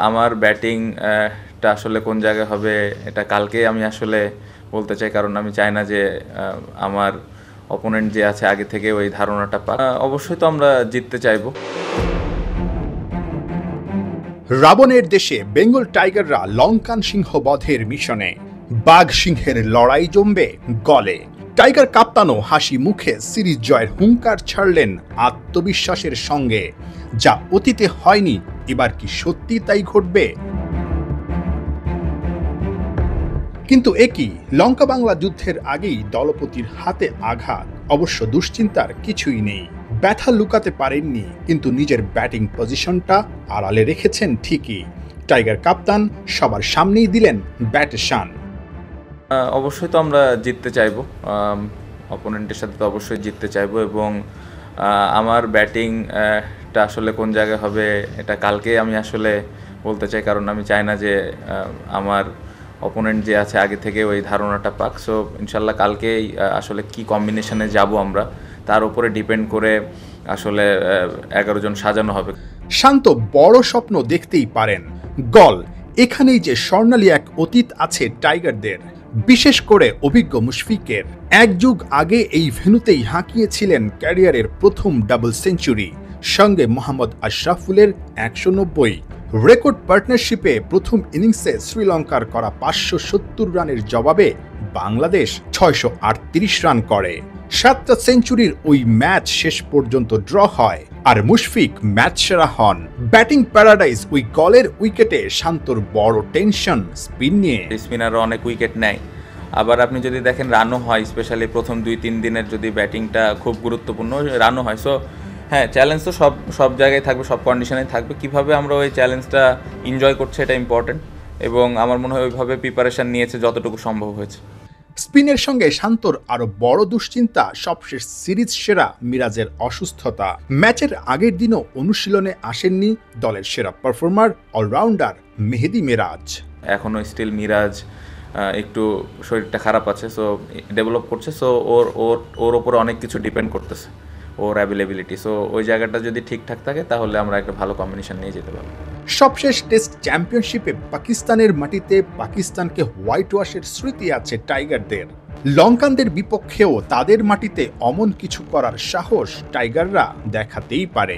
আমার ব্যাটিং টা আসলে কোন জায়গায় হবে এটা কালকেই আমি আসলে বলতে চাই, কারণ আমি চাই না যে আমার অপোনেন্ট যে আছে আগে থেকে ওই ধারণাটা পাক। অবশ্যই তো আমরা জিততে চাইবো। রাবণের দেশে বেঙ্গল টাইগাররা লঙ্কান সিংহ বধের মিশনে, বাঘ সিংহের লড়াই জমবে গলে। টাইগার কাপ্তানও হাসি মুখে সিরিজ জয়ের হুঙ্কার ছাড়লেন আত্মবিশ্বাসের সঙ্গে। যা অতীতে হয়নি, এবার কি সত্যি তাই ঘটবে? কিন্তু একই লঙ্কা বাংলা যুদ্ধের আগেই দলপতির হাতে আঘাত। অবশ্য দুশ্চিন্তার কিছুই নেই, ব্যথা লুকাতে পারেননি, কিন্তু নিজের ব্যাটিং পজিশনটা আড়ালে রেখেছেন ঠিকই। টাইগার কাপ্তান সবার সামনেই দিলেন ব্যাটে শান। অবশ্যই তো আমরা জিততে চাইবো, অপোনেন্টের সাথে তো অবশ্যই জিততে চাইবো, এবং আমার ব্যাটিং টা আসলে কোন জায়গায় হবে এটা কালকেই আমি আসলে বলতে চাই, কারণ আমি চাই না যে আমার অপোনেন্ট যে আছে আগে থেকে ওই ধারণাটা পাক। সো ইনশাল্লাহ কালকেই আসলে কি কম্বিনেশনে যাব আমরা তার উপরে ডিপেন্ড করে আসলে 11 জন সাজানো হবে। শান্ত বড় স্বপ্ন দেখতেই পারেন, গল এখানেই যে স্বর্ণালী এক অতীত আছে টাইগারদের, বিশেষ করে অভিজ্ঞ মুশফিকের। এক যুগ আগে এই ভেন্যুতেই হাঁকিয়েছিলেন ক্যারিয়ারের প্রথম ডাবল সেঞ্চুরি, সঙ্গে মোহাম্মদ আশরাফুলের 190। রেকর্ড পার্টনারশিপে প্রথম ইনিংসে শ্রীলঙ্কার করা 570 রানের জবাবে বাংলাদেশ 638 রান করে। 7টা সেঞ্চুরির ওই ম্যাচ শেষ পর্যন্ত ড্র হয়, আর মুশফিক ম্যাচ সেরা হন। ব্যাটিং প্যারাডাইস ওই গলের উইকেটে শান্তর বড় টেনশন স্পিন নিয়ে। স্পিনারও অনেক উইকেট নেয়, আবার আপনি যদি দেখেন রানও হয়, স্পেশালি প্রথম 2-3 দিনের যদি ব্যাটিংটা খুব গুরুত্বপূর্ণ, রানও হয়। সো হ্যাঁ, চ্যালেঞ্জ তো সব জায়গায় থাকবে, সব কন্ডিশনেই থাকবে। কীভাবে আমরা ওই চ্যালেঞ্জটা এনজয় করছি এটা ইম্পর্টেন্ট, এবং আমার মনে হয় ওইভাবে প্রিপারেশান নিয়েছে যতটুকু সম্ভব হয়েছে। স্পিনের সঙ্গে শান্তর আরো বড় দুশ্চিন্তা সবশেষ সিরিজ সেরা মিরাজের অসুস্থতা। ম্যাচের আগের দিনও অনুশীলনে আসেননি দলের সেরা পারফর্মার অলরাউন্ডার মেহেদী মিরাজ। এখনও স্টিল মিরাজ একটু শরীরটা খারাপ আছে, সো ডেভেলপ করছে। সো ওর ওপরে অনেক কিছু ডিপেন্ড করতেছে, ওর অ্যাভেলেবিলিটি। সো ওই জায়গাটা যদি ঠিকঠাক থাকে তাহলে আমরা একটা ভালো কম্বিনেশন নিয়ে যেতে পারবো। সবশেষ টেস্ট চ্যাম্পিয়নশিপে পাকিস্তানের মাটিতে পাকিস্তানকে হোয়াইট ওয়াশের স্মৃতি আছে টাইগারদের। লঙ্কানদের বিপক্ষেও তাদের মাটিতে অমন কিছু করার সাহস টাইগাররা দেখাতেই পারে।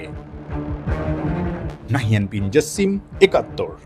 নাহিয়ান বিন জসিম, ৭১।